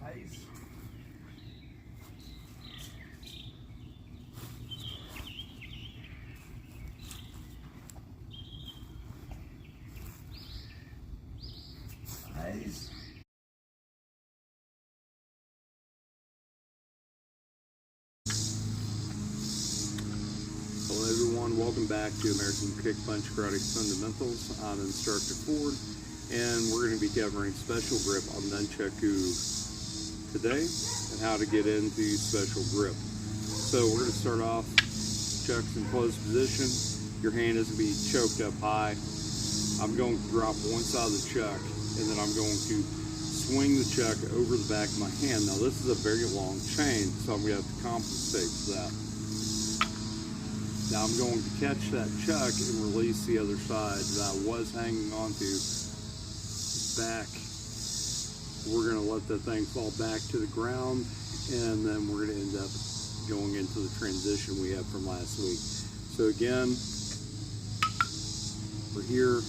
Nice. Nice. Hello everyone, welcome back to American Kick Punch Karate Fundamentals. I'm Instructor Ford, and we're going to be covering special grip on Nunchaku today and how to get into special grip. So we're going to start off, chucks in closed position. Your hand is going to be choked up high. I'm going to drop one side of the chuck, and then I'm going to swing the chuck over the back of my hand. Now this is a very long chain, so I'm going to have to compensate for that. Now I'm going to catch that chuck and release the other side that I was hanging onto back. We're going to let that thing fall back to the ground, and then we're going to end up going into the transition we had from last week. So again, we're here,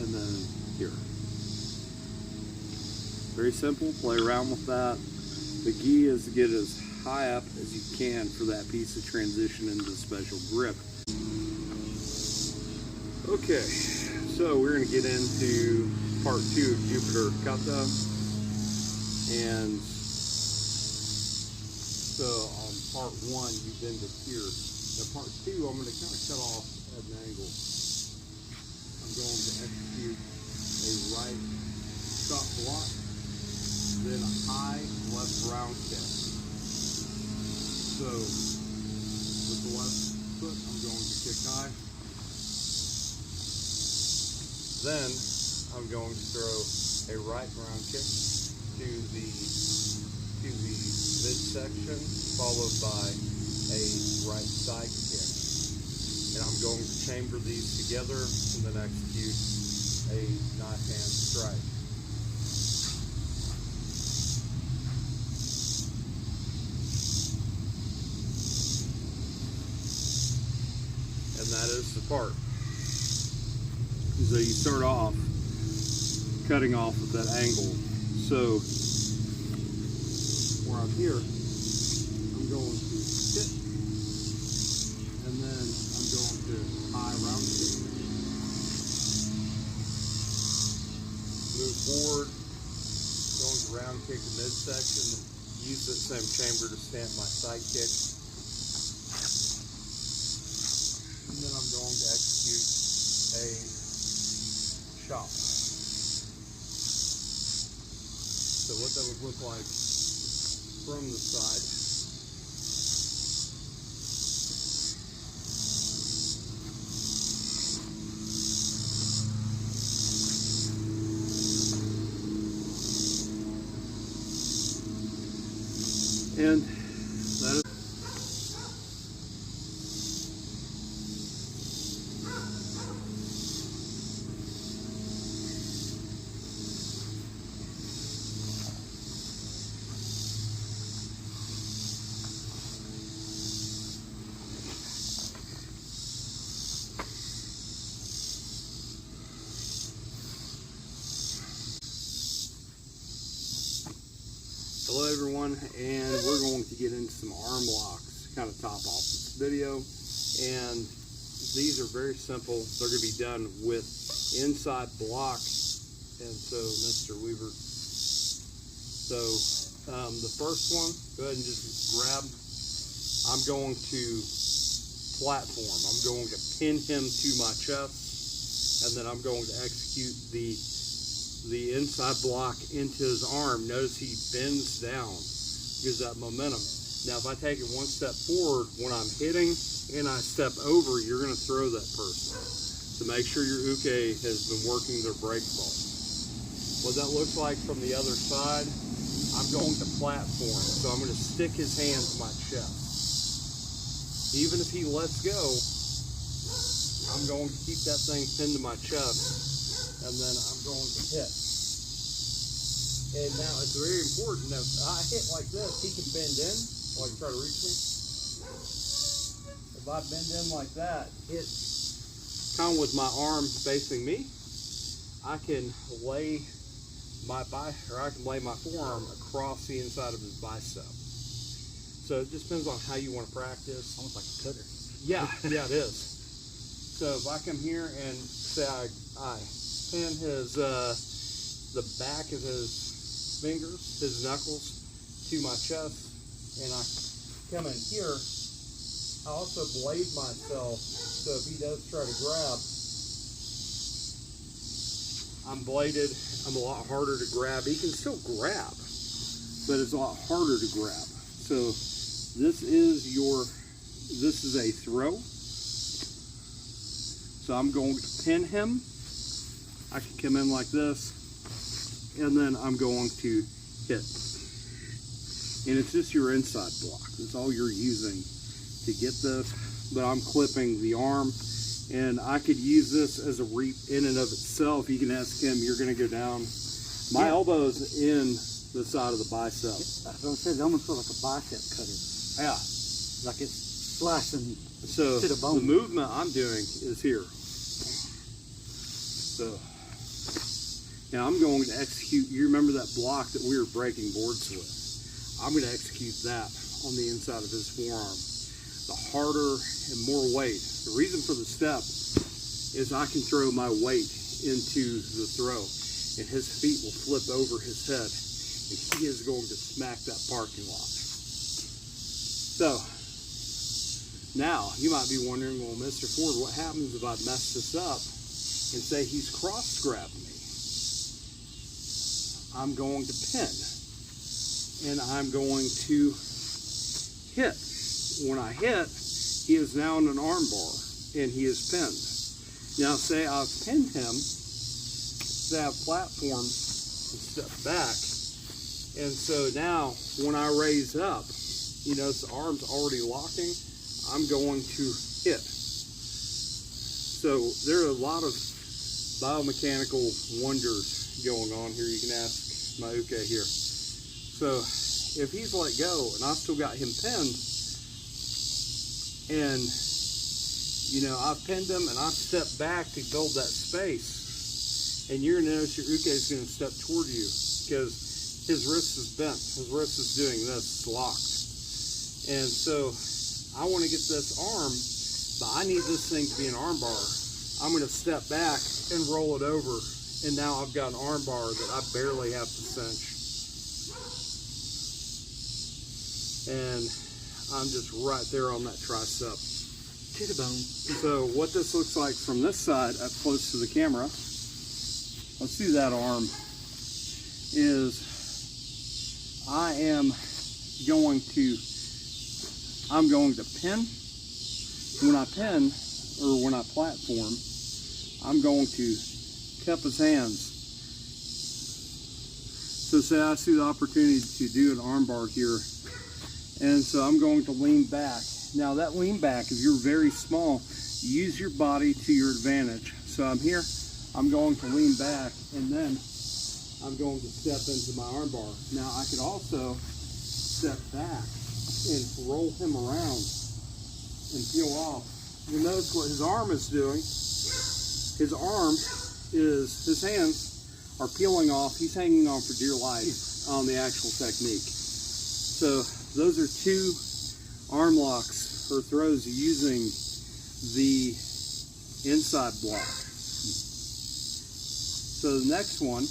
and then here. Very simple, play around with that. The key is to get as high up as you can for that piece of transition into special grip. Okay, so we're going to get into part 2 of Jupiter Kata. And so on part 1 you bend it here. Now part 2 I'm going to kind of cut off at an angle. I'm going to execute a right shot block, then a high left round kick. So, with the left foot, I'm going to kick high. Then, I'm going to throw a right round kick to the midsection, followed by a right side kick. And I'm going to chamber these together and then execute a knife hand strike. And that is the part. So you start off cutting off at that angle. So where I'm here, I'm going to hit, and then I'm going to high round kick. Move forward, going to round kick the midsection, use the same chamber to stamp my side kick. And then I'm going to execute a chop. So what that would look like from the side. And that is Hello everyone, and we're going to get into some arm locks, kind of top off this video. And these are very simple. They're going to be done with inside block. And so Mr. Weaver, so the first one, go ahead and just grab. I'm going to platform. I'm going to pin him to my chest, and then I'm going to execute the inside block into his arm. Notice he bends down, gives that momentum. Now if I take it one step forward, when I'm hitting and I step over, you're going to throw that person. So make sure your uke has been working their break ball. What that looks like from the other side, I'm going to platform. So I'm going to stick his hand to my chest. Even if he lets go, I'm going to keep that thing pinned to my chest, and then I'm going to hit. And now it's very important that if I hit like this, he can bend in, like try to reach me. If I bend in like that, hit kind of with my arm facing me, I can lay I can lay my forearm across the inside of his bicep. So it just depends on how you want to practice. Almost like a cutter. Yeah, yeah, it is. So if I come here and say I pin his the back of his fingers, his knuckles, to my chest, and I come in here, I also blade myself, so if he does try to grab, I'm bladed. I'm a lot harder to grab. He can still grab, but it's a lot harder to grab. So this is a throw. So I'm going to pin him. I can come in like this, and then I'm going to hit. And it's just your inside block. That's all you're using to get this. But I'm clipping the arm, and I could use this as a reap in and of itself. You can ask him, you're going to go down. My elbow's in the side of the bicep. I was going to say, it almost feels like a bicep cutter. Yeah. Like it's slicing So to the bone. the movement I'm doing is here. So now I'm going to execute. You remember that block that we were breaking boards with? I'm going to execute that on the inside of his forearm. The harder and more weight. The reason for the step is I can throw my weight into the throw, and his feet will flip over his head, and he is going to smack that parking lot. So now you might be wondering, well, Mr. Ford, what happens if I mess this up and say he's cross-grabbed me? I'm going to pin, and I'm going to hit. When I hit, he is now in an arm bar, and he is pinned. Now say I've pinned him, say I've platformed and step back, and so now when I raise up, you know, the arm's already locking, I'm going to hit. So there are a lot of biomechanical wonders going on here. You can ask my Uke here. So if he's let go and I've still got him pinned, and you know, I've pinned him and I've stepped back to build that space, and you're gonna notice your Uke is gonna step toward you because his wrist is bent. His wrist is doing this, it's locked. And so I want to get this arm, but I need this thing to be an arm bar. I'm going to step back and roll it over, and now I've got an arm bar that I barely have to cinch. And I'm just right there on that tricep. To the bone. So what this looks like from this side, up close to the camera, let's do that arm, is I'm going to pin. When I pin, or when I platform, I'm going to cup his hands. So say I see the opportunity to do an arm bar here, and so I'm going to lean back. Now that lean back, if you're very small, use your body to your advantage. So I'm here, I'm going to lean back, and then I'm going to step into my arm bar. Now I could also step back and roll him around and peel off. You'll notice what his arm is doing. His hands are peeling off. He's hanging on for dear life on the actual technique. So those are two arm locks or throws using the inside block. So the next one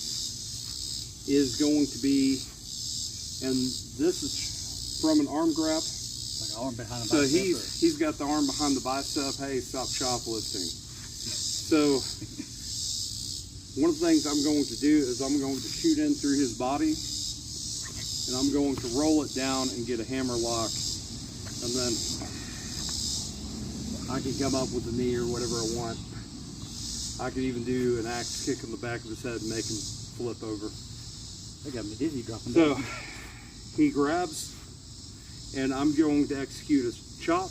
is going to be, and this is from an arm grab. Like an arm behind the So bicep. he's got the arm behind the bicep. Hey, stop shoplifting. So one of the things I'm going to do is I'm going to shoot in through his body, and I'm going to roll it down and get a hammer lock, and then I can come up with a knee or whatever I want. I could even do an axe kick on the back of his head and make him flip over. They got me dizzy dropping So down. he grabs, and I'm going to execute a chop.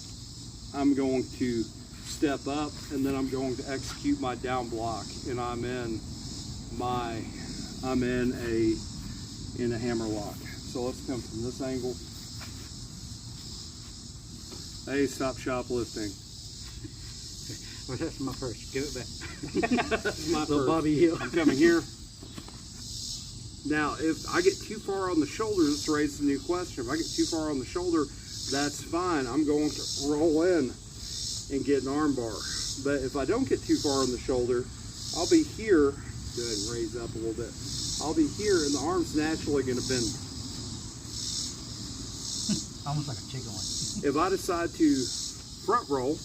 I'm going to step up, and then I'm going to execute my down block, and I'm in a hammer lock. So let's come from this angle. Hey, stop shoplifting. Well, that's my first. Give it back. That's my Little first. Bobby Hill. I'm coming here. Now, if I get too far on the shoulder, this raises a new question. If I get too far on the shoulder, that's fine. I'm going to roll in and get an arm bar. But if I don't get too far on the shoulder, I'll be here. Go ahead and raise up a little bit. I'll be here, and the arm's naturally going to bend. Almost like a chicken one. If I decide to front roll,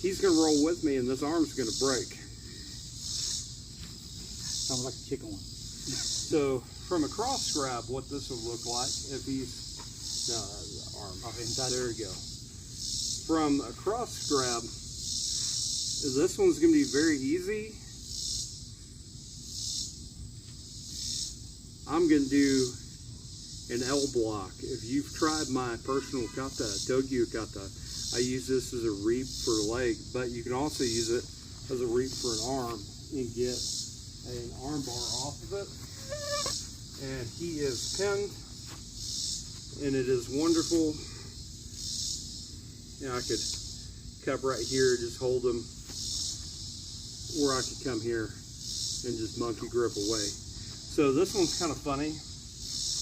he's going to roll with me, and this arm's going to break. Sounds like a chicken one. So from a cross grab, what this would look like if he's the arm. There you go. From a cross grab, this one's going to be very easy. I'm going to do an L block. If you've tried my personal kata, Tokyo kata, I use this as a reap for a leg, but you can also use it as a reap for an arm and get an arm bar off of it. And he is pinned, and it is wonderful. You know, I could cup right here, just hold him, or I could come here and just monkey grip away. So this one's kind of funny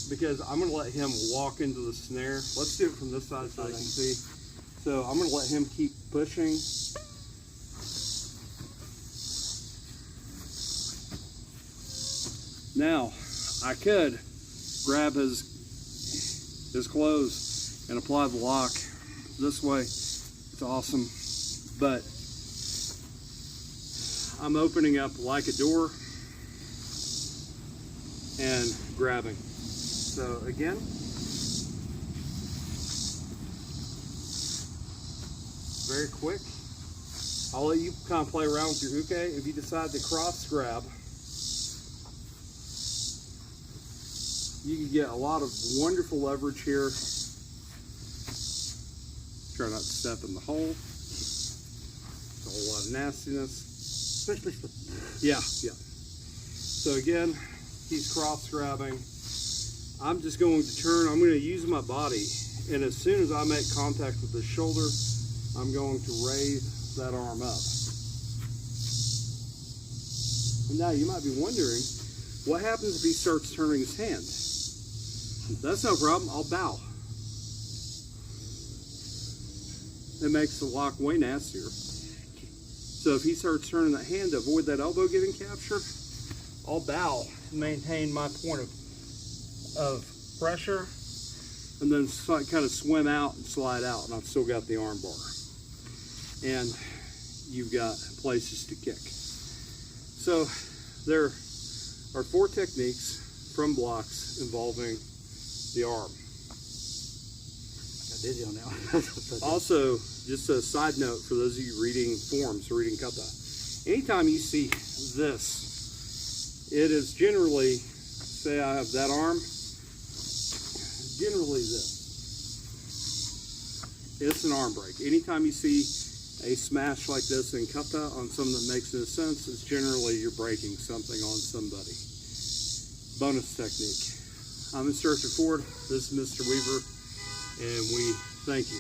because I'm going to let him walk into the snare. Let's do it from this side so they can see. So I'm going to let him keep pushing. Now, I could grab his clothes and apply the lock this way. It's awesome. But I'm opening up like a door and grabbing. So again, very quick. I'll let you kind of play around with your uke. If you decide to cross grab, you can get a lot of wonderful leverage here. Try not to step in the hole. It's a whole lot of nastiness. Especially for Yeah. So again, he's cross grabbing. I'm just going to turn, I'm going to use my body, and as soon as I make contact with the shoulder, I'm going to raise that arm up. And now you might be wondering, what happens if he starts turning his hand? That's no problem, I'll bow. It makes the lock way nastier. So if he starts turning that hand to avoid that elbow getting captured, I'll bow and maintain my point of pressure, and then kind of swim out and slide out, and I've still got the arm bar. And you've got places to kick. So there are 4 techniques from blocks involving the arm. got dizzy on that one. Also, just a side note for those of you reading forms, reading kata, anytime you see this, it is generally, say I have that arm, generally this. It's an arm break. Anytime you see a smash like this in kata on something that makes no sense, it's generally you're breaking something on somebody. Bonus technique. I'm Instructor Ford. This is Mr. Weaver, and we thank you.